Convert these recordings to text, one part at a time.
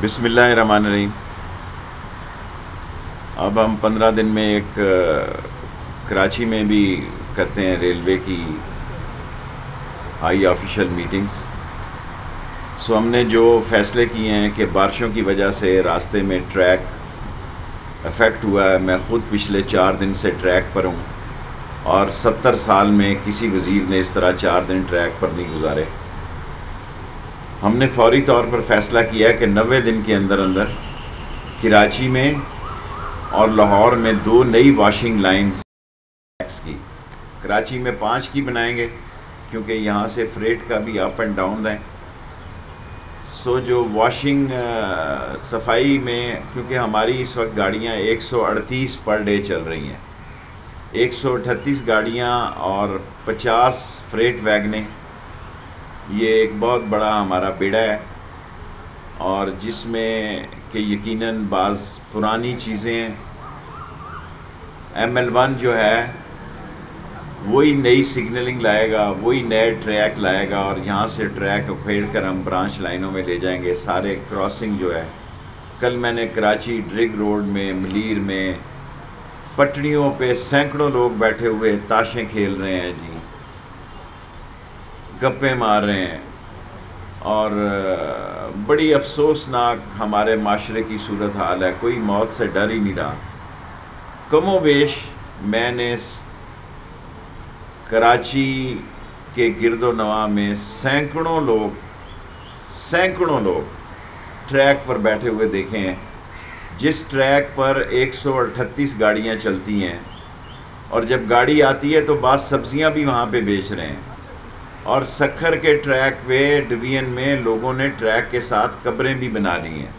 بسم اللہ الرحمن الرحیم۔ اب ہم 15 دن میں ایک کراچی میں بھی کرتے ہیں ریلوے کی ہائی آفیشل میٹنگز۔ ہم نے جو فیصلے کیے ہیں کہ بارشوں کی وجہ سے راستے میں ٹریک افیکٹ ہوا ہے، میں خود پچھلے 4 دن سے ٹریک پر ہوں اور 70 سال میں کسی وزیر نے اس طرح 4 دن ٹریک پر نہیں گزارے۔ ہم نے فوری طور پر فیصلہ کیا کہ 90 دن کے اندر کراچی میں اور لاہور میں 2 نئی واشنگ لائنز کی، کراچی میں 5 کی بنائیں گے کیونکہ یہاں سے فریٹ کا بھی اپ اینڈ ڈاؤن ہے۔ جو واشنگ صفائی میں، کیونکہ ہماری اس وقت گاڑیاں 138 پر ڈے چل رہی ہیں، 138 گاڑیاں اور 50 فریٹ ویگنیں، یہ ایک بہت بڑا ہمارا بیڑا ہے، اور جس میں کہ یقیناً بعض پرانی چیزیں ML1 جو ہے وہی نئی سگنلنگ لائے گا، وہی نئے ٹریک لائے گا، اور یہاں سے ٹریک اکھیڑ کر ہم برانچ لائنوں میں لے جائیں گے۔ سارے کراسنگ جو ہے، کل میں نے کراچی ڈرگ روڈ میں، ملیر میں، پٹڑیوں پہ سینکڑوں لوگ بیٹھے ہوئے تاشیں کھیل رہے ہیں جی، گپیں مار رہے ہیں، اور بڑی افسوسناک ہمارے معاشرے کی صورتحال ہے۔ کوئی موت سے ڈر ہی نہیں رہا۔ کم و بیش میں نے کراچی کے گرد و نواح میں سینکڑوں لوگ ٹریک پر بیٹھے ہوئے دیکھے ہیں، جس ٹریک پر 138 گاڑیاں چلتی ہیں، اور جب گاڑی آتی ہے تو بعض سبزیاں بھی وہاں پہ بیچ رہے ہیں، اور سکھر کے ٹریک پہ ڈویژن میں لوگوں نے ٹریک کے ساتھ قبریں بھی بنا لی ہیں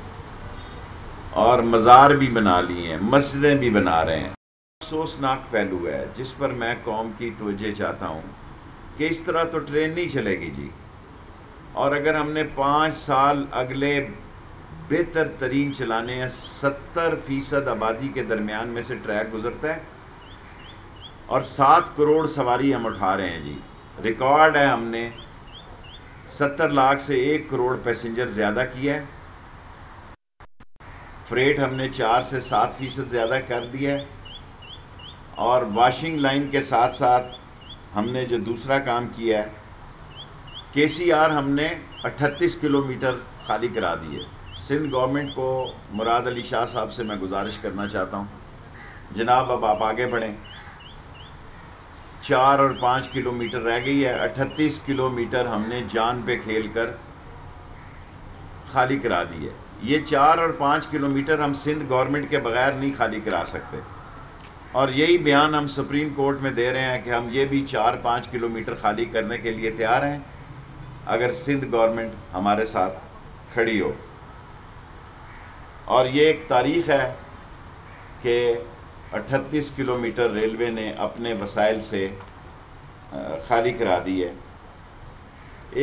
اور مزار بھی بنا لی ہیں، مسجدیں بھی بنا رہے ہیں۔ افسوسناک پہلو ہے جس پر میں قوم کی توجہ چاہتا ہوں کہ اس طرح تو ٹرین نہیں چلے گی جی، اور اگر ہم نے 5 سال اگلے بہتر ترین چلانے ہیں، 70% آبادی کے درمیان میں سے ٹریک گزرتا ہے، اور 7 کروڑ سواری ہم اٹھا رہے ہیں جی۔ ریکارڈ ہے، ہم نے 70 لاکھ سے 1 کروڑ پیسنجر زیادہ کیا ہے، فریٹ ہم نے 4 سے 7% زیادہ کر دیا ہے، اور واشنگ لائن کے ساتھ ساتھ ہم نے جو دوسرا کام کیا ہے، KCR ہم نے 38 کلومیٹر خالی کرا دی ہے۔ سندھ گورنمنٹ کو، مراد علی شاہ صاحب سے میں گزارش کرنا چاہتا ہوں، جناب اب آپ آگے بڑھیں، 4 اور 5 کلومیٹر رہ گئی ہے، 38 کلومیٹر ہم نے جان پہ کھیل کر خالی کرا دی ہے۔ یہ 4 اور 5 کلومیٹر ہم سندھ گورنمنٹ کے بغیر نہیں خالی کرا سکتے، اور یہی بیان ہم سپریم کورٹ میں دے رہے ہیں کہ ہم یہ بھی 4-5 کلومیٹر خالی کرنے کے لیے تیار ہیں اگر سندھ گورنمنٹ ہمارے ساتھ کھڑی ہو۔ اور یہ ایک تاریخ ہے کہ 38 کلومیٹر ریلوے نے اپنے وسائل سے خالی کرا دی ہے۔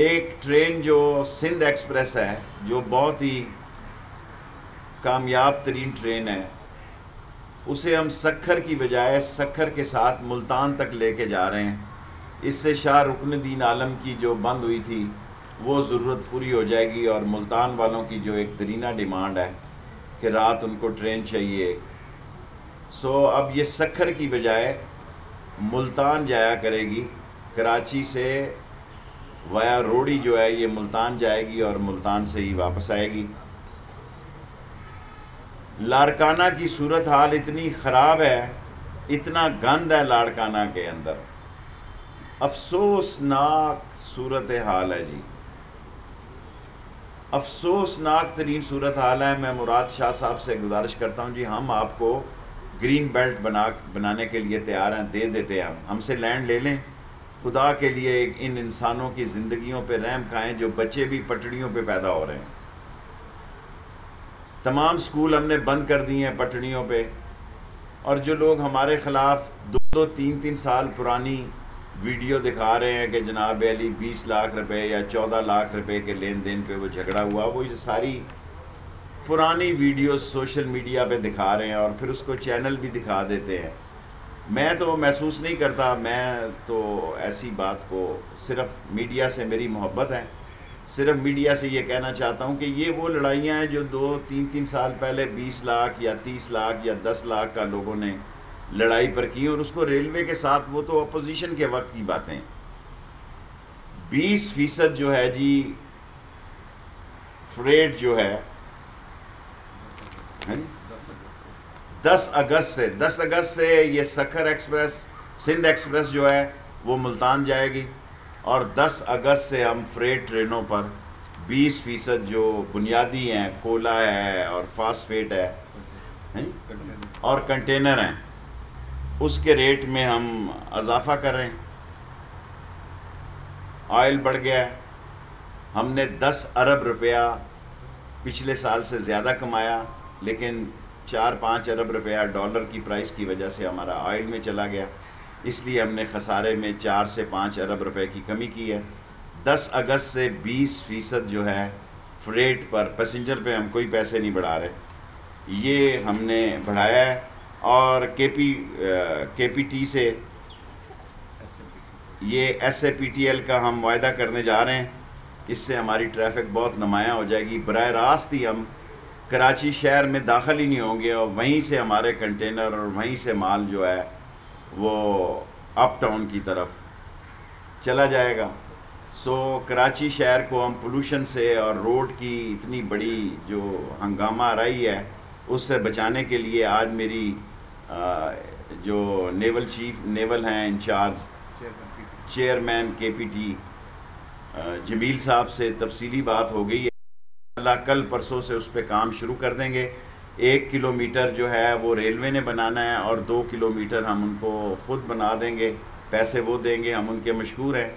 ایک ٹرین جو سندھ ایکسپریس ہے، جو بہت ہی کامیاب ترین ٹرین ہے، اسے ہم سکھر کی بجائے سکھر کے ساتھ ملتان تک لے کے جا رہے ہیں۔ اس سے شاہ رکن الدین عالم کی جو بند ہوئی تھی وہ ضرورت پوری ہو جائے گی، اور ملتان والوں کی جو ایک درینہ ڈیمانڈ ہے کہ رات ان کو ٹرین چاہیے، اب یہ سکھر کی بجائے ملتان جایا کرے گی۔ کراچی سے ویا روڑی جو ہے یہ ملتان جائے گی، اور ملتان سے ہی واپس آئے گی۔ لاڑکانہ کی صورتحال اتنی خراب ہے، اتنا گند ہے لاڑکانہ کے اندر، افسوسناک صورتحال ہے جی، افسوسناک ترین صورتحال ہے۔ میں مراد شاہ صاحب سے گزارش کرتا ہوں جی، ہم آپ کو گرین بیلٹ بنانے کے لیے تیار ہیں، دے دیتے ہیں، ہم سے لینڈ لے لیں، خدا کے لیے ان انسانوں کی زندگیوں پہ رحم کھائیں، جو بچے بھی پٹڑیوں پہ پیدا ہو رہے ہیں۔ تمام سکول ہم نے بند کر دیے ہیں پٹڑیوں پہ، اور جو لوگ ہمارے خلاف 2-3 سال پرانی ویڈیو دکھا رہے ہیں کہ جناب علی 20 لاکھ روپے یا 14 لاکھ روپے کے لین دین پہ وہ جھگڑا ہوا، وہ یہ ساری پرانی ویڈیوز سوشل میڈیا پہ دکھا رہے ہیں، اور پھر اس کو چینل بھی دکھا دیتے ہیں۔ میں تو محسوس نہیں کرتا، میں تو ایسی بات کو، صرف میڈیا سے میری محبت ہے، صرف میڈیا سے یہ کہنا چاہتا ہوں کہ یہ وہ لڑائیاں ہیں جو 2-3 سال پہلے 20 لاکھ یا 30 لاکھ یا 10 لاکھ کا لوگوں نے لڑائی پر کی، اور اس کو ریلوے کے ساتھ، وہ تو اپوزیشن کے وقت کی باتیں. 20% جو ہے جی فریٹ جو ہے 10 اگست سے یہ سکھر ایکسپریس، سندھ ایکسپریس جو ہے وہ ملتان جائے گی، اور 10 اگست سے ہم فریٹ ٹرینوں پر 20% جو بنیادی ہیں، کولا ہے اور فاسفیٹ ہے اور کنٹینر ہیں، اس کے ریٹ میں ہم اضافہ کر رہے ہیں. آئل بڑھ گیا ہے، ہم نے 10 ارب روپیہ پچھلے سال سے زیادہ کمایا، لیکن 4-5 ارب روپیہ ڈالر کی پرائس کی وجہ سے ہمارا آئل میں چلا گیا، اس لیے ہم نے خسارے میں 4 سے 5 ارب روپے کی کمی کی ہے. 10 اگست سے 20% جو ہے فریٹ پر، پیسنجر پہ ہم کوئی پیسے نہیں بڑھا رہے، یہ ہم نے بڑھایا ہے. اور کے پی ٹی سے یہ S A P T L کا ہم معاہدہ کرنے جا رہے ہیں، اس سے ہماری ٹریفک بہت نمایاں ہو جائے گی. براہ راست ہی ہم کراچی شہر میں داخل ہی نہیں ہوں گے، اور وہیں سے ہمارے کنٹینر اور وہیں سے مال جو ہے وہ اپ ٹاؤن کی طرف چلا جائے گا. سو کراچی شہر کو ہم پولوشن سے اور روڈ کی اتنی بڑی جو ہنگامہ آ رہی ہے اس سے بچانے کے لیے آج میری جو نیول چیف نیول ہیں انچارج چیئرمین کے پی ٹی جمیل صاحب سے تفصیلی بات ہو گئی ہے. اللہ کل پرسوں سے اس پہ کام شروع کر دیں گے. 1 کلومیٹر جو ہے وہ ریلوے نے بنانا ہے، اور 2 کلومیٹر ہم ان کو خود بنا دیں گے. پیسے وہ دیں گے، ہم ان کے مشکور ہیں،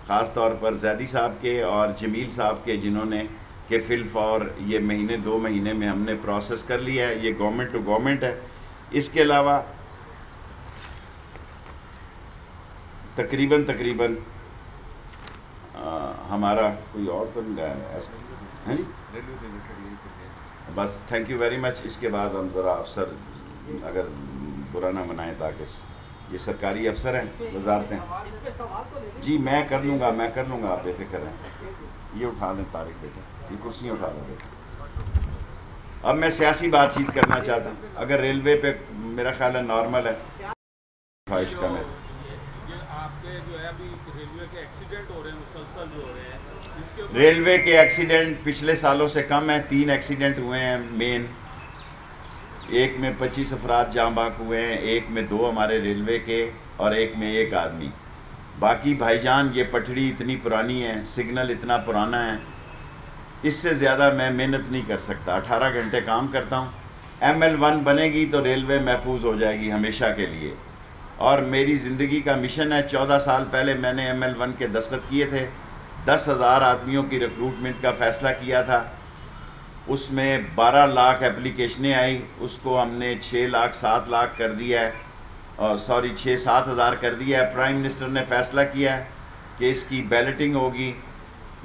خاص طور پر زیدی صاحب کے اور جمیل صاحب کے، جنہوں نے کہ فی الفور یہ 1-2 مہینے میں ہم نے پروسیس کر لیا ہے. یہ گورنمنٹ ٹو گورنمنٹ ہے. اس کے علاوہ تقریباً ہمارا کوئی اور تو نہیں ہے جی. بس تھینک یو ویری مچ. اس کے بعد ہم ذرا افسر اگر برا نہ منائیں، تاکہ یہ سرکاری افسر ہیں وزارتیں. جی میں کر لوں گا آپ بے فکر ہیں. یہ اٹھا لیں طارق بیٹا، یہ کرسیاں اٹھا لیں بیٹا. اب میں سیاسی بات چیت کرنا چاہتا ہوں. اگر ریلوے پہ میرا خیال ہے نارمل ہے، خواہش کا میں ریلوے کے ایکسیڈنٹ پچھلے سالوں سے کم ہیں. 3 ایکسیڈنٹ ہوئے ہیں مین، ایک میں 25 افراد جاں بحق ہوئے ہیں، ایک میں 2 ہمارے ریلوے کے اور ایک میں 1 آدمی. باقی بھائی جان یہ پٹڑی اتنی پرانی ہے، سگنل اتنا پرانا ہے، اس سے زیادہ میں محنت نہیں کر سکتا. 18 گھنٹے کام کرتا ہوں. ML1 بنے گی تو ریلوے محفوظ ہو جائے گی ہمیشہ کے لیے، اور میری زندگی کا مشن ہے. 14 سال پہلے میں نے ML1 کے دستخط کیے تھے. 10,000 آدمیوں کی ریکروٹمنٹ کا فیصلہ کیا تھا. اس میں 12 لاکھ اپلیکیشنیں آئی، اس کو ہم نے 6 لاکھ 7 لاکھ کر دیا ہے، 6-7 ہزار کر دیا ہے. پرائم منسٹر نے فیصلہ کیا ہے کہ اس کی بیلٹنگ ہوگی.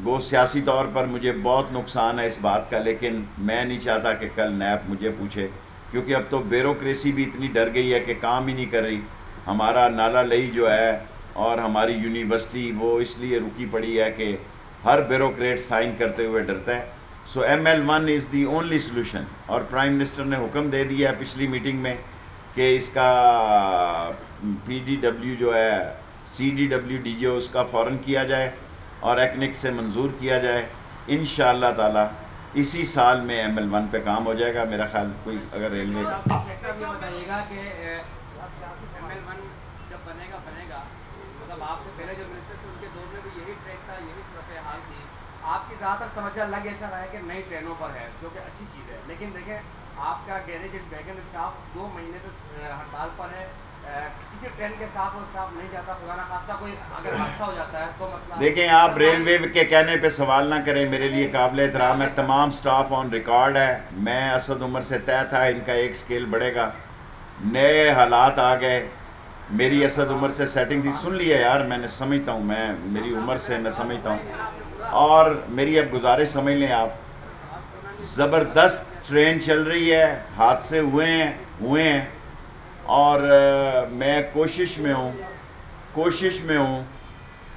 وہ سیاسی طور پر مجھے بہت نقصان ہے اس بات کا، لیکن میں نہیں چاہتا کہ کل نیب مجھے پوچھے، کیونکہ اب تو بیوروکریسی بھی اتنی ڈر گئی ہے کہ کام ہی نہیں کر رہی. ہمارا نالا لئی جو ہے اور ہماری یونیورسٹی وہ اس لیے رکی پڑی ہے کہ ہر بیوروکریٹ سائن کرتے ہوئے ڈرتا ہے. سو ML1 is the only solution. اور پرائم منسٹر نے حکم دے دیا ہے پچھلی میٹنگ میں کہ اس کا PDW جو ہے CDW اس کا فوراً کیا جائے اور ایکنک سے منظور کیا جائے. انشاءاللہ تعالی اسی سال میں ML1 پہ کام ہو جائے گا. میرا خیال کوئی اگر ریلوے بتائیے گا کہ ML1 جب بنے گا مطلب آپ سے پہلے جو منسٹر تھے ان کے دور میں بھی یہی ٹریک تھا، یہی صورتحال تھی. آپ کی جہاں تک توجہ لگ ایسا رہا ہے کہ نئی ٹرینوں پر ہے، جو کہ اچھی چیز ہے، لیکن دیکھیں آپ کا گیریج ویگن اسٹاف 2 مہینے سے ہڑتال پر ہے. کسی ٹرین کے ساتھ وہ اسٹاف نہیں جاتا، خدا نہ خواستہ کوئی اگر حادثہ ہو جاتا ہے تو مسئلہ. دیکھیں آپ ریلوے کے کہنے پہ سوال نہ کریں، میرے لیے قابل احترام ہے. تمام سٹاف آن ریکارڈ ہے. میں اسد عمر سے طے تھا ان کا 1 سکیل بڑھے گا. نئے حالات آ گئے، میری اسد عمر سے سیٹنگ تھی. سن لیا یار، میں نے سمجھتا ہوں، میں میری عمر سے میں سمجھتا ہوں، اور میری اب گزارش سمجھ لیں آپ. زبردست ٹرین چل رہی ہے، حادثے ہوئے ہیں، اور میں کوشش میں ہوں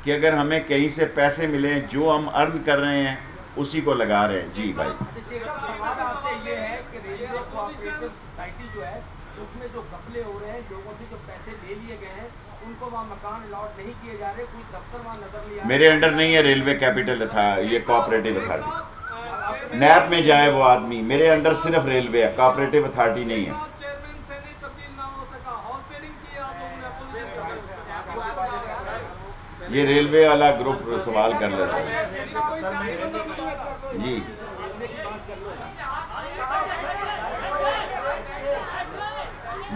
کہ اگر ہمیں کہیں سے پیسے ملیں جو ہم ارن کر رہے ہیں اسی کو لگا رہے ہیں. جی بھائی سوال آپ سے یہ ہے کہ ریلوے کوآپریٹو سوسائٹی جو ہے اس میں جو گھپلے ہو رہے ہیں، لوگوں سے جو پیسے لے لیے گئے ہیں، ان کو وہاں مکان الاٹ نہیں کیے جا رہے، کوئی دفتر وہاں نظر نہیں آ رہا. میرے انڈر نہیں ہے ریلوے کیپٹل تھا یہ کوآپریٹو اتھارٹی. نیب میں جائے وہ آدمی، میرے انڈر صرف ریلوے ہے، کوآپریٹو اتھارٹی نہیں ہے. یہ ریلوے والا گروپ سوال کر لیتا ہے. جی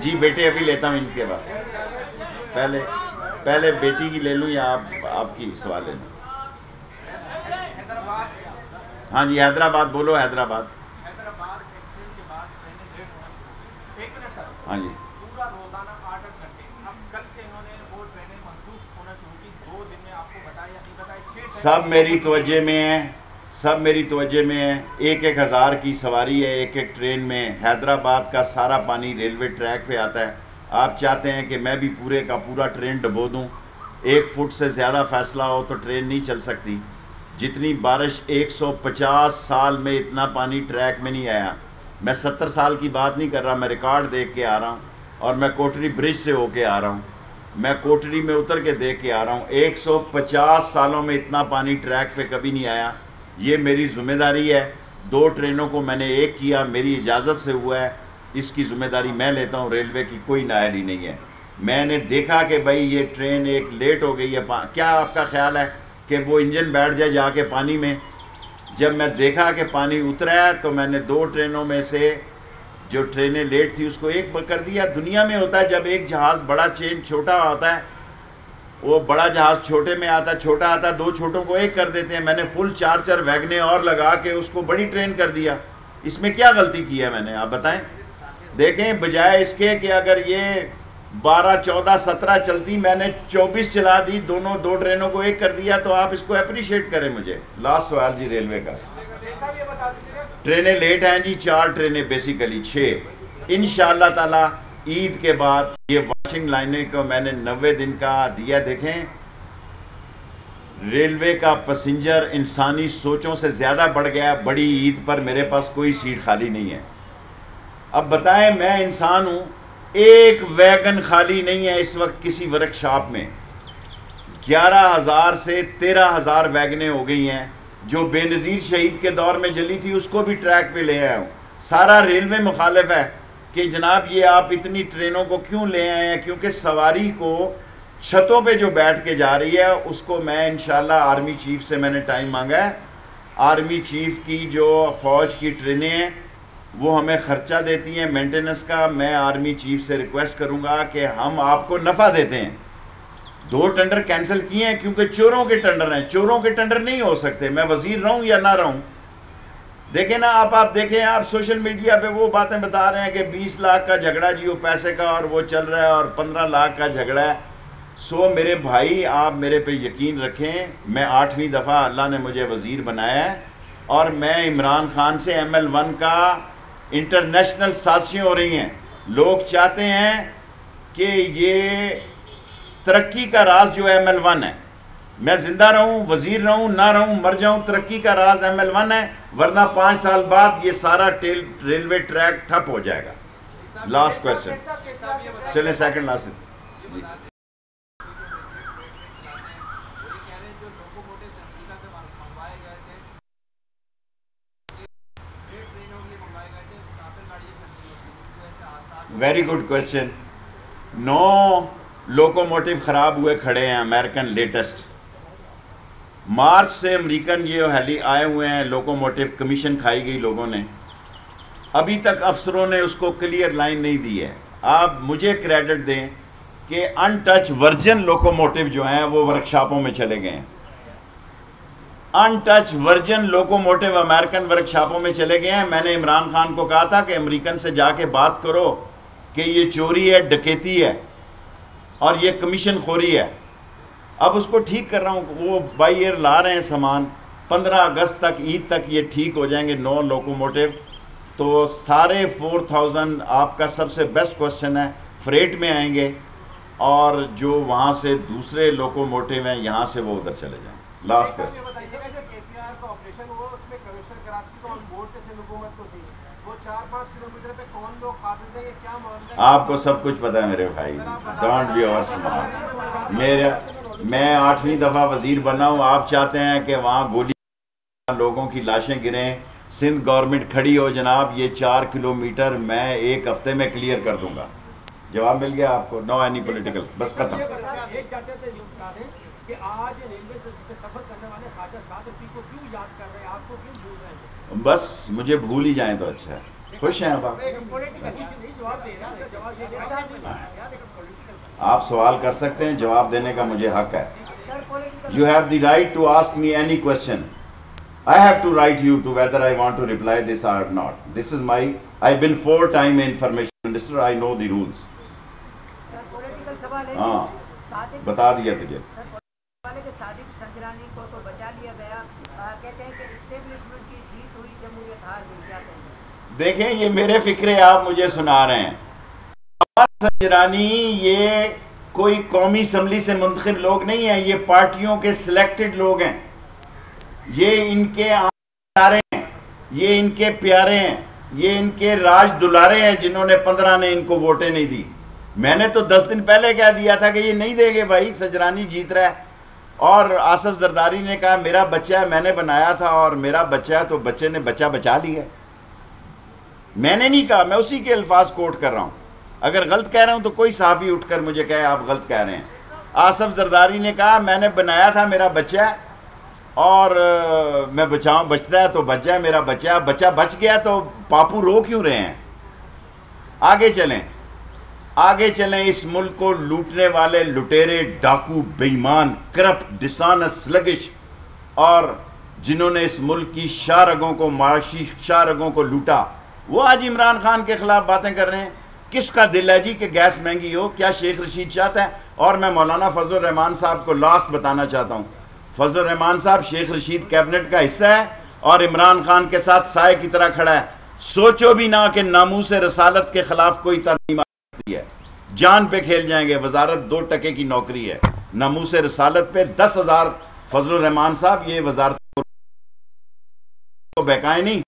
جی بیٹے ابھی لیتا ہوں ان کے بعد. پہلے بیٹی کی لے لوں یا آپ کی سوال لے لوں؟ ہاں جی حیدرآباد بولو. حیدرآباد. ہاں جی سب میری توجہ میں ہے، سب میری توجہ میں ہے. 1,000 کی سواری ہے ایک ٹرین میں. حیدرآباد کا سارا پانی ریلوے ٹریک پہ آتا ہے. آپ چاہتے ہیں کہ میں بھی پورے کا پورا ٹرین ڈبو دوں؟ 1 فٹ سے زیادہ فاصلہ ہو تو ٹرین نہیں چل سکتی. جتنی بارش 150 سال میں اتنا پانی ٹریک میں نہیں آیا. میں 70 سال کی بات نہیں کر رہا، میں ریکارڈ دیکھ کے آ رہا ہوں اور میں کوٹری برج سے ہو کے آ رہا ہوں. میں کوٹری میں اتر کے دیکھ کے آ رہا ہوں. 150 سالوں میں اتنا پانی ٹریک پہ کبھی نہیں آیا. یہ میری ذمہ داری ہے. 2 ٹرینوں کو میں نے ایک کیا، میری اجازت سے ہوا ہے. اس کی ذمہ داری میں لیتا ہوں، ریلوے کی کوئی نائلی نہیں ہے. میں نے دیکھا کہ بھائی یہ ٹرین ایک لیٹ ہو گئی ہے. کیا آپ کا خیال ہے کہ وہ انجن بیٹھ جائے جا کے پانی میں؟ جب میں دیکھا کہ پانی اترا ہے تو میں نے 2 ٹرینوں میں سے جو ٹرینیں لیٹ تھی اس کو ایک کر دیا. دنیا میں ہوتا ہے جب ایک جہاز بڑا چینج چھوٹا آتا ہے، وہ بڑا جہاز چھوٹے میں آتا ہے، چھوٹا آتا ہے، 2 چھوٹوں کو ایک کر دیتے ہیں. میں نے فل 4 ویگنیں اور لگا کے اس کو بڑی ٹرین کر دیا. اس میں کیا غلطی کی ہے میں نے؟ آپ بتائیں. دیکھیں بجائے اس کے کہ اگر یہ 12 14 17 چلتی، میں نے 24 چلا دی، 2 ٹرینوں کو ایک کر دیا. تو آپ اس کو اپریشیٹ کریں. مجھے لاسٹ سوال جی ریلوے کا. ٹرینیں لیٹ ہیں جی، 4 ٹرینیں بیسیکلی 6. انشاءاللہ تعالی عید کے بعد یہ واشنگ لائنیں کو میں نے 90 دن کا دیا. دیکھیں ریلوے کا پیسنجر انسانی سوچوں سے زیادہ بڑھ گیا. بڑی عید پر میرے پاس کوئی سیٹ خالی نہیں ہے. اب بتائیں میں انسان ہوں، ایک ویگن خالی نہیں ہے اس وقت کسی ورکشاپ میں. 11,000 سے 13,000 ویگنیں ہو گئی ہیں. جو بے نظیر شہید کے دور میں جلی تھی اس کو بھی ٹریک پہ لے آیا ہوں. سارا ریلوے مخالف ہے کہ جناب یہ آپ اتنی ٹرینوں کو کیوں لے آئے ہیں، کیونکہ سواری کو چھتوں پہ جو بیٹھ کے جا رہی ہے اس کو میں انشاءاللہ آرمی چیف سے میں نے ٹائم مانگا ہے. آرمی چیف کی جو فوج کی ٹرینیں ہیں وہ ہمیں خرچہ دیتی ہیں مینٹیننس کا. میں آرمی چیف سے ریکویسٹ کروں گا کہ ہم آپ کو نفع دیتے ہیں. 2 ٹینڈر کینسل کیے ہیں کیونکہ چوروں کے ٹینڈر ہیں. چوروں کے ٹینڈر نہیں ہو سکتے، میں وزیر رہوں یا نہ رہوں. دیکھیں نا آپ دیکھیں، آپ سوشل میڈیا پہ وہ باتیں بتا رہے ہیں کہ 20 لاکھ کا جھگڑا جی وہ پیسے کا اور وہ چل رہا ہے اور 15 لاکھ کا جھگڑا ہے. میرے بھائی آپ میرے پہ یقین رکھیں، میں 8ویں دفعہ اللہ نے مجھے وزیر بنایا ہے اور میں عمران خان سے ML1 کا انٹرنیشنل سازشیں ہو رہی ہیں. لوگ چاہتے ہیں کہ یہ ترقی کا راز جو ML1 ہے، میں زندہ رہوں، وزیر رہوں، نہ رہوں، مر جاؤں، ترقی کا راز ML1 ہے. ورنہ 5 سال بعد یہ سارا ریلوے ٹریک ٹھپ ہو جائے گا. لاسٹ کویسچن چلیں، سیکنڈ لاسٹ. جی ویری گڈ کویسچن. 9 لوکوموٹیو خراب ہوئے کھڑے ہیں امریکن لیٹسٹ. مارچ سے امریکن یہ آئے ہوئے ہیں لوکوموٹیو، کمیشن کھائی گئی لوگوں نے. ابھی تک افسروں نے اس کو کلیئر لائن نہیں دی ہے. آپ مجھے کریڈٹ دیں کہ ان ٹچ ورجن لوکوموٹیو جو ہیں وہ ورکشاپوں میں چلے گئے ہیں. Untouched virgin locomotive American ورکشاپوں میں چلے گئے ہیں. میں نے عمران خان کو کہا تھا کہ امریکن سے جا کے بات کرو کہ یہ چوری ہے، ڈکیتی ہے اور یہ کمیشن خوری ہے. اب اس کو ٹھیک کر رہا ہوں. وہ بائی ایئر لا رہے ہیں سامان. 15 اگست تک، عید تک یہ ٹھیک ہو جائیں گے 9 لوکوموٹیو. تو سارے 4000 آپ کا سب سے بیسٹ کوسچن ہے. فریٹ میں آئیں گے اور جو وہاں سے دوسرے لوکوموٹیو ہیں یہاں سے وہ ادھر چلے جائیں. Last question. آپ کو سب کچھ پتا ہے میرے بھائی, ڈونٹ بی اوور اسمارٹ. میں 8ویں دفعہ وزیر بنا ہوں, آپ چاہتے ہیں کہ وہاں گولی لوگوں کی لاشیں گریں, سندھ گورنمنٹ کھڑی ہو جناب یہ 4 کلومیٹر میں 1 ہفتے میں کلیئر کر دوں گا. جواب مل گیا آپ کو. نو اینی پولیٹیکل, بس ختم. بس مجھے بھول ہی جائیں تو اچھا ہے. خوش ہیں اب آپ سوال کر سکتے ہیں, جواب دینے کا مجھے حق ہے. You have the right to ask me any question. I have to write you to whether I want to reply this or not. This is my, I've been 4 times information minister, I know the rules. ہاں بتا دیا تجھے. دیکھیں یہ میرے فکرے آپ مجھے سنا رہے ہیں. سنجرانی یہ کوئی قومی اسمبلی سے منتخب لوگ نہیں ہیں, یہ پارٹیوں کے سلیکٹڈ لوگ ہیں. یہ ان کے ادارے ہیں, یہ ان کے پیارے ہیں, یہ ان کے راج دلارے ہیں جنہوں نے 15 نے ان کو ووٹیں نہیں دی. میں نے تو 10 دن پہلے کہہ دیا تھا کہ یہ نہیں دے گے بھائی, سنجرانی جیت رہا ہے. اور آصف زرداری نے کہا میرا بچہ ہے, میں نے بنایا تھا اور میرا بچہ ہے, تو بچے نے بچہ بچا لیا. میں نے نہیں کہا, میں اسی کے الفاظ کوٹ کر رہا ہوں. اگر غلط کہہ رہا ہوں تو کوئی صحافی اٹھ کر مجھے کہے آپ غلط کہہ رہے ہیں. آصف زرداری نے کہا میں نے بنایا تھا, میرا بچہ ہے, اور میں بچاؤں, بچتا ہے تو بچ جائے, میرا بچہ ہے, بچہ بچ گیا تو پاپو رو کیوں رہے ہیں. آگے چلیں, آگے چلیں. اس ملک کو لوٹنے والے لٹیرے, ڈاکو, بےایمان, کرپٹ, ڈسانس, سلگش, اور جنہوں نے اس ملک کی شاہ رگوں کو, معاشی شاہ رگوں کو لوٹا, وہ آج عمران خان کے خلاف باتیں کر رہے ہیں. کس کا دل ہے جی کہ گیس مہنگی ہو؟ کیا شیخ رشید چاہتا ہے؟ اور میں مولانا فضل الرحمان صاحب کو لاسٹ بتانا چاہتا ہوں, فضل الرحمان صاحب شیخ رشید کیبنٹ کا حصہ ہے اور عمران خان کے ساتھ سائے کی طرح کھڑا ہے. سوچو بھی نہ کہ ناموس رسالت کے خلاف کوئی ترمیم آتی ہے, جان پہ کھیل جائیں گے. وزارت 2 ٹکے کی نوکری ہے, ناموس رسالت پہ 10,000. فضل الرحمان صاحب یہ وزارت کو بہکائیں نہیں.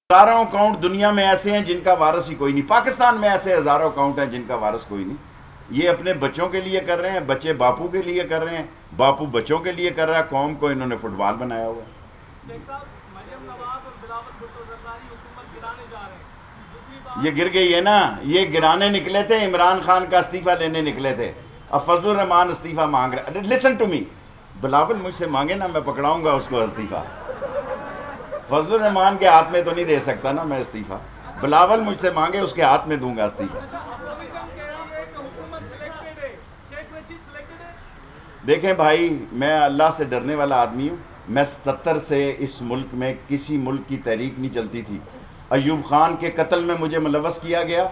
ہزاروں اکاؤنٹ دنیا میں ایسے ہیں جن کا وارث ہی کوئی نہیں. پاکستان میں ایسے ہزاروں اکاؤنٹ ہیں جن کا وارث کوئی نہیں. یہ اپنے بچوں کے لیے کر رہے ہیں, بچے باپو کے لیے کر رہے ہیں, باپو بچوں کے لیے کر رہا ہے. قوم کو انہوں نے فٹ بال بنایا ہوا ہے. یہ گر گئی ہے نا, یہ گرانے نکلے تھے, عمران خان کا استعفیٰ لینے نکلے تھے. اب فضل الرحمان استعفیٰ مانگ رہے. لسن ٹو می, بلاول مجھ سے مانگے نا, میں پکڑاؤں گا اس کو استعفیٰ. فضل الرحمان کے ہاتھ میں تو نہیں دے سکتا نا میں استعفیٰ. بلاول مجھ سے مانگے, اس کے ہاتھ میں دوں گا استعفیٰ. دیکھیں بھائی, میں اللہ سے ڈرنے والا آدمی ہوں. میں 77 سے اس ملک میں کسی ملک کی تحریک نہیں چلتی تھی. ایوب خان کے قتل میں مجھے ملوث کیا گیا,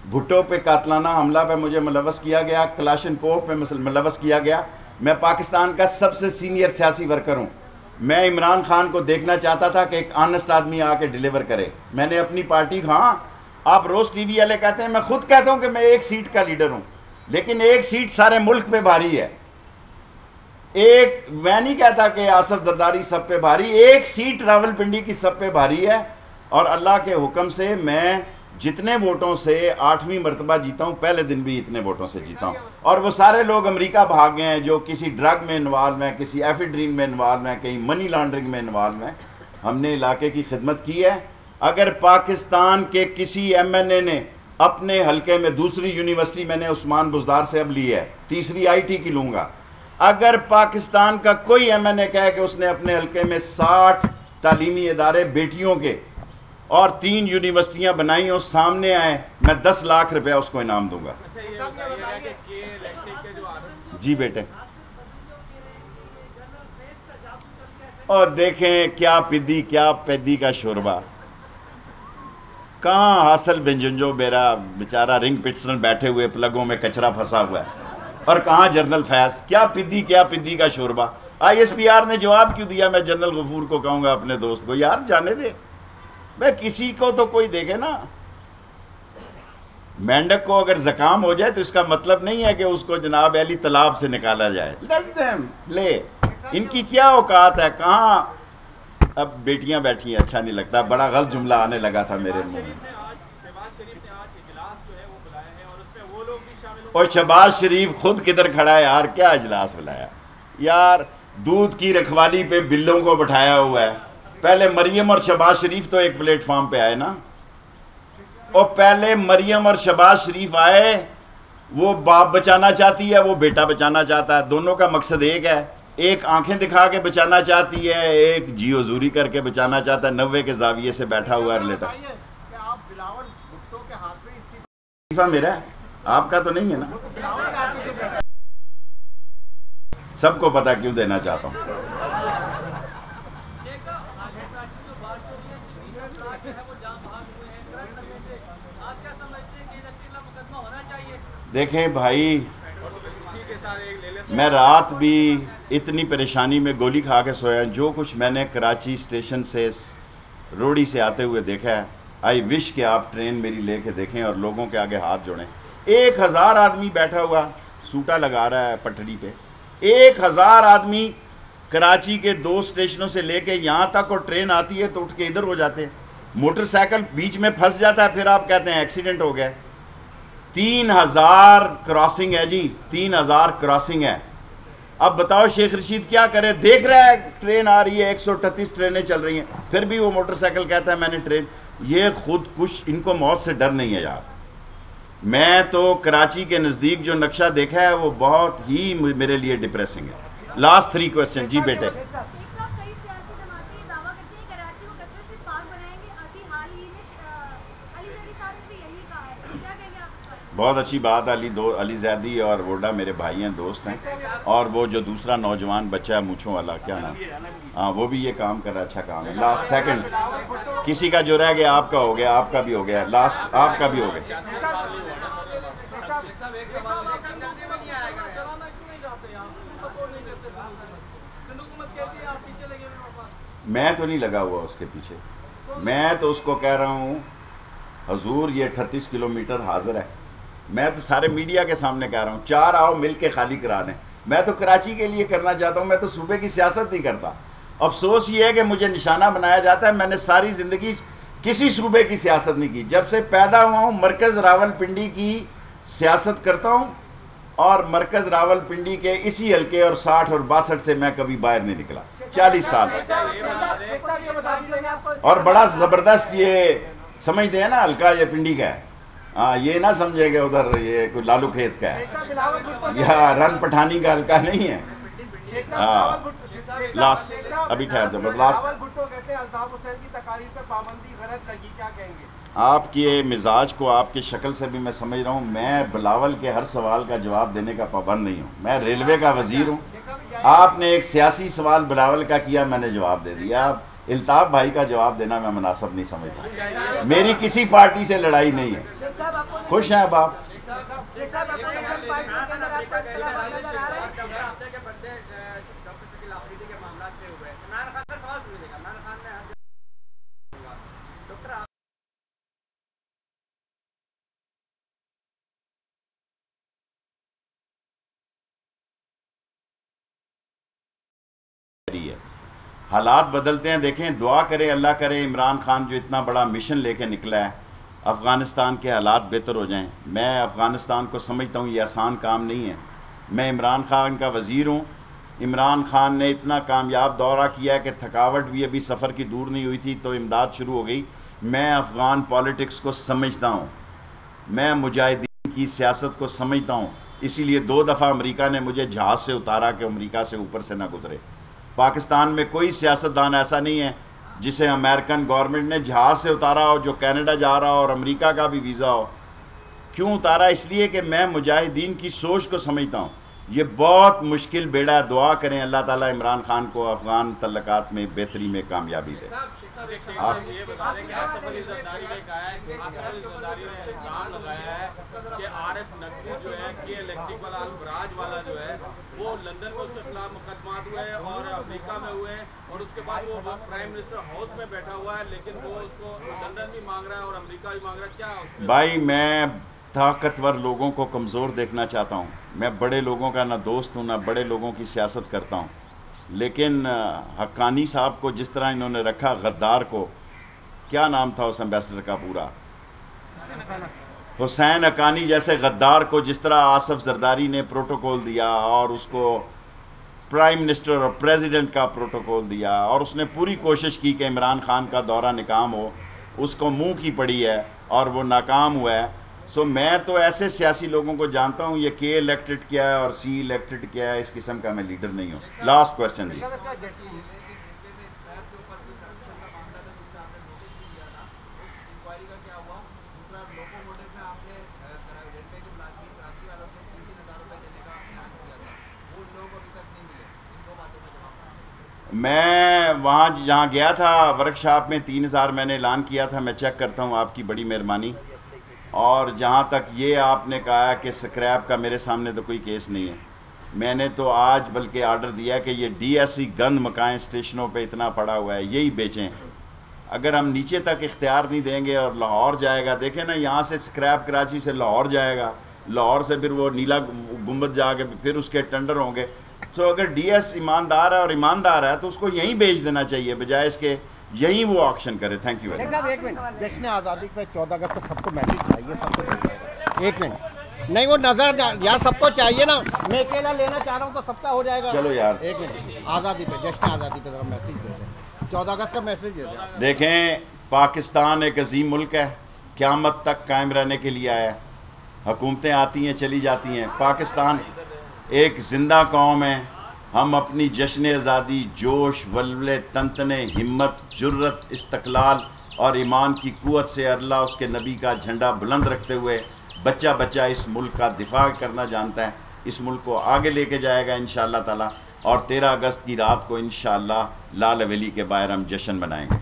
بھٹو پہ قاتلانہ حملہ پہ مجھے ملوث کیا گیا, کلاشنکوف پہ ملوث کیا گیا. میں پاکستان کا سب سے سینئر سیاسی ورکر ہوں. میں عمران خان کو دیکھنا چاہتا تھا کہ ایک آنسٹ آدمی آ کے ڈیلیور کرے. میں نے اپنی پارٹی, ہاں آپ روز ٹی وی والے کہتے ہیں, میں خود کہتا ہوں کہ میں 1 سیٹ کا لیڈر ہوں, لیکن 1 سیٹ سارے ملک پہ بھاری ہے. میں نہیں کہتا کہ آصف زرداری سب پہ بھاری, 1 سیٹ راولپنڈی کی سب پہ بھاری ہے. اور اللہ کے حکم سے میں جتنے ووٹوں سے 8ویں مرتبہ جیتا ہوں, پہلے دن بھی اتنے ووٹوں سے جیتا ہوں. اور وہ سارے لوگ امریکہ بھاگ گئے ہیں جو کسی ڈرگ میں انوالو ہیں, کسی ایفیڈرین میں انوالو ہیں, کہیں منی لانڈرنگ میں انوالو ہیں. ہم نے علاقے کی خدمت کی ہے. اگر پاکستان کے کسی ایم این اے نے اپنے حلقے میں, دوسری یونیورسٹی میں نے عثمان بزدار سے اب لی ہے, تیسری آئی ٹی کی لوں گا, اگر پاکستان کا کوئی ایم این اے کہے کہ اس نے اپنے حلقے میں 60 تعلیمی ادارے بیٹیوں کے اور 3 یونیورسٹیاں بنائی ہوں, سامنے آئے, میں 10 لاکھ روپیہ اس کو انعام دوں گا. جی بیٹے, اور دیکھیں کیا پدی کیا پیدی کا شوربہ, کہاں حاصل بنجنجو میرا بیچارہ رنگ پٹسن بیٹھے ہوئے پلگوں میں کچرا پھنسا ہوا ہے. اور کہاں جنرل فیض؟ کیا پدی کا شوربہ۔ آئی ایس پی آر نے جواب کیوں دیا؟ میں جنرل غفور کو کہوں گا اپنے دوست کو، یار جانے دے میں کسی کو تو کوئی دیکھے نا۔ مینڈک کو اگر زکام ہو جائے تو اس کا مطلب نہیں ہے کہ اس کو جناب اہلی طلاب سے نکالا جائے۔ لیٹ دیم لے، ان کی کیا اوقات ہے؟ کہاں اب بیٹیاں بیٹھی ہیں، اچھا نہیں لگتا، بڑا غلط جملہ آنے لگا تھا میرے منہ میں۔ اور شہباز شریف خود کدھر کھڑا ہے یار؟ کیا اجلاس بلایا یار؟ دودھ کی رکھوالی پہ بلوں کو بٹھایا ہوا ہے۔ پہلے مریم اور شہباز شریف تو ایک پلیٹ فارم پہ آئے نا، اور پہلے مریم اور شہباز شریف آئے، وہ باپ بچانا چاہتی ہے، وہ بیٹا بچانا چاہتا ہے، دونوں کا مقصد ایک ہے، ایک آنکھیں دکھا کے بچانا چاہتی ہے، ایک جی حضوری کر کے بچانا چاہتا ہے، 90 کے زاویے سے بیٹھا ہوا ہے ریلیٹر۔ میرا ہے، آپ کا تو نہیں ہے نا؟ سب کو پتا کیوں دینا چاہتا ہوں۔ دیکھیں بھائی، میں رات بھی اتنی پریشانی میں گولی کھا کے سویا، جو کچھ میں نے کراچی اسٹیشن سے روڑی سے آتے ہوئے دیکھا ہے، آئی وش کہ آپ ٹرین میری لے کے دیکھیں اور لوگوں کے آگے ہاتھ جوڑیں۔ 1000 آدمی بیٹھا ہوا سوٹا لگا رہا ہے پٹڑی پہ، 1000 آدمی کراچی کے 2 اسٹیشنوں سے لے کے یہاں تک، اور ٹرین آتی ہے تو اٹھ کے ادھر ہو جاتے ہیں، موٹر سائیکل بیچ میں پھنس جاتا ہے، پھر آپ کہتے ہیں ایکسیڈنٹ ہو گیا۔ 3000 کراسنگ ہے جی، 3000 کراسنگ ہے۔ اب بتاؤ شیخ رشید کیا کرے؟ دیکھ رہا ہے ٹرین آ رہی ہے، 138 ٹرینیں چل رہی ہیں، پھر بھی وہ موٹر سائیکل کہتا ہے میں نے ٹرین۔ یہ خود کش، ان کو موت سے ڈر نہیں ہے یار۔ میں تو کراچی کے نزدیک جو نقشہ دیکھا ہے وہ بہت ہی میرے لیے ڈپریسنگ ہے۔ لاسٹ 3 کوسچن جی بیٹے۔ بہت اچھی بات، علی زیدی اور ووڈا میرے بھائی ہیں، دوست ہیں، اور وہ جو دوسرا نوجوان بچہ ہے مونچھوں والا، کیا نام؟ ہاں، وہ بھی یہ کام کر رہا ہے، اچھا کام ہے۔ لاسٹ سیکنڈ، کسی کا جو رہ گیا آپ کا ہو گیا، آپ کا بھی ہو گیا، لاسٹ آپ کا بھی ہو گیا۔ میں تو نہیں لگا ہوا اس کے پیچھے، میں تو اس کو کہہ رہا ہوں حضور یہ 38 کلومیٹر حاضر ہے۔ میں تو سارے میڈیا کے سامنے کہہ رہا ہوں 4 آؤ مل کے خالی کرا دیں۔ میں تو کراچی کے لیے کرنا چاہتا ہوں، میں تو صوبے کی سیاست نہیں کرتا۔ افسوس یہ ہے کہ مجھے نشانہ بنایا جاتا ہے۔ میں نے ساری زندگی کسی صوبے کی سیاست نہیں کی، جب سے پیدا ہوا ہوں مرکز راول پنڈی کی سیاست کرتا ہوں، اور مرکز راول پنڈی کے اسی حلقے اور 60 اور 62 سے میں کبھی باہر نہیں نکلا 40 سال سے۔ اور بڑا زبردست یہ سمجھتے ہیں نا حلقہ یہ پنڈی کا ہے، ہاں یہ نہ سمجھے کہ ادھر یہ کوئی لالو کھیت کا ہے یا رن پٹھانی کا حلقہ نہیں ہے۔ ہاں لاسٹ ابھی ٹھہر جاؤ بس لاسٹ۔ آپ کے مزاج کو آپ کی شکل سے بھی میں سمجھ رہا ہوں، میں بلاول کے ہر سوال کا جواب دینے کا پابند نہیں ہوں، میں ریلوے کا وزیر ہوں۔ آپ نے ایک سیاسی سوال بلاول کا کیا، میں نے جواب دے دیا۔ الطاف بھائی کا جواب دینا میں مناسب نہیں سمجھتا۔ میری کسی پارٹی سے لڑائی نہیں ہے۔ خوش ہیں اب آپ؟ حالات بدلتے ہیں، دیکھیں دعا کریں اللہ کرے عمران خان جو اتنا بڑا مشن لے کے نکلا ہے افغانستان کے حالات بہتر ہو جائیں۔ میں افغانستان کو سمجھتا ہوں یہ آسان کام نہیں ہے۔ میں عمران خان کا وزیر ہوں۔ عمران خان نے اتنا کامیاب دورہ کیا ہے کہ تھکاوٹ بھی ابھی سفر کی دور نہیں ہوئی تھی تو امداد شروع ہو گئی۔ میں افغان پالیٹکس کو سمجھتا ہوں، میں مجاہدین کی سیاست کو سمجھتا ہوں، اسی لیے 2 دفعہ امریکہ نے مجھے جہاز سے اتارا کہ امریکہ سے اوپر سے نہ گزرے۔ پاکستان میں کوئی سیاستدان ایسا نہیں ہے جسے امریکن گورنمنٹ نے جہاز سے اتارا ہو، جو کینیڈا جا رہا ہو اور امریکہ کا بھی ویزا ہو۔ کیوں اتارا؟ اس لیے کہ میں مجاہدین کی سوچ کو سمجھتا ہوں۔ یہ بہت مشکل بیڑا ہے، دعا کریں اللہ تعالیٰ عمران خان کو افغان تعلقات میں بہتری میں کامیابی دے۔ یہ بتا دیں کہ آصف علی زرداری نے کہا ہے کہ آصف علی زرداری نے الزام لگایا ہے کہ عارف نقوی جو ہے کہ الیکٹرک والا البراج والا جو ہے وہ لندن میں اس کے خلاف مقدمات ہوئے اور امریکہ میں ہوئے اور اس کے بعد وہ پرائم منسٹر ہاؤس میں بیٹھا ہوا ہے لیکن وہ اس کو لندن بھی مانگ رہا ہے اور امریکہ بھی مانگ رہا ہے. کیا بھائی میں طاقتور لوگوں کو کمزور دیکھنا چاہتا ہوں. میں بڑے لوگوں کا نہ دوست ہوں نہ بڑے لوگوں کی سیاست کرتا ہوں, لیکن حقانی صاحب کو جس طرح انہوں نے رکھا, غدار کو, کیا نام تھا اس ایمبیسڈر کا پورا, حسین حقانی جیسے غدار کو جس طرح آصف زرداری نے پروٹوکول دیا اور اس کو پرائم منسٹر اور پریزیڈنٹ کا پروٹوکول دیا اور اس نے پوری کوشش کی کہ عمران خان کا دورہ نکام ہو, اس کو منہ کی پڑی ہے اور وہ ناکام ہوا ہے. سو میں تو ایسے سیاسی لوگوں کو جانتا ہوں, یہ کے الیکٹڈ کیا ہے اور سی الیکٹڈ کیا ہے, اس قسم کا میں لیڈر نہیں ہوں. لاسٹ کوسچن جی. میں وہاں جہاں گیا تھا ورک شاپ میں 3000 میں نے اعلان کیا تھا, میں چیک کرتا ہوں, آپ کی بڑی مہربانی. اور جہاں تک یہ آپ نے کہا کہ سکریپ کا, میرے سامنے تو کوئی کیس نہیں ہے. میں نے تو آج بلکہ آرڈر دیا کہ یہ ڈی ایس سی گند مکائیں اسٹیشنوں پہ اتنا پڑا ہوا ہے, یہی بیچیں. اگر ہم نیچے تک اختیار نہیں دیں گے اور لاہور جائے گا, دیکھیں نا یہاں سے سکریپ کراچی سے لاہور جائے گا, لاہور سے پھر وہ نیلا گنبد جا کے پھر اس کے ٹینڈر ہوں گے. تو اگر ڈی ایس ایماندار ہے اور ایماندار ہے تو اس کو یہیں بیچ دینا چاہیے بجائے اس کے یہیں وہ آکشن کرے. Thank you very much. ایک منٹ, جشن آزادی پہ 14 اگست کو سب کو میسج چاہیے, سب کو. ایک منٹ نہیں, وہ نظر یار سب کو چاہیے نا, میں اکیلا لینا چاہ رہا ہوں تو سب کا ہو جائے گا. چلو یار, ایک منٹ, آزادی پہ, جشن آزادی پہ ذرا میسج دے دیں, 14 اگست کا میسج دے دیں. دیکھیں پاکستان ایک عظیم ملک ہے, قیامت تک قائم رہنے کے لیے آیا ہے. حکومتیں آتی ہیں چلی جاتی ہیں, پاکستان ایک زندہ قوم ہے. ہم اپنی جشن آزادی جوش, ولولے, تنتنے, ہمت, جرت, استقلال اور ایمان کی قوت سے اللہ اس کے نبی کا جھنڈا بلند رکھتے ہوئے بچہ بچہ اس ملک کا دفاع کرنا جانتا ہے. اس ملک کو آگے لے کے جائے گا انشاءاللہ تعالی, اور 13 اگست کی رات کو انشاءاللہ لال حویلی کے باہر ہم جشن منائیں گے.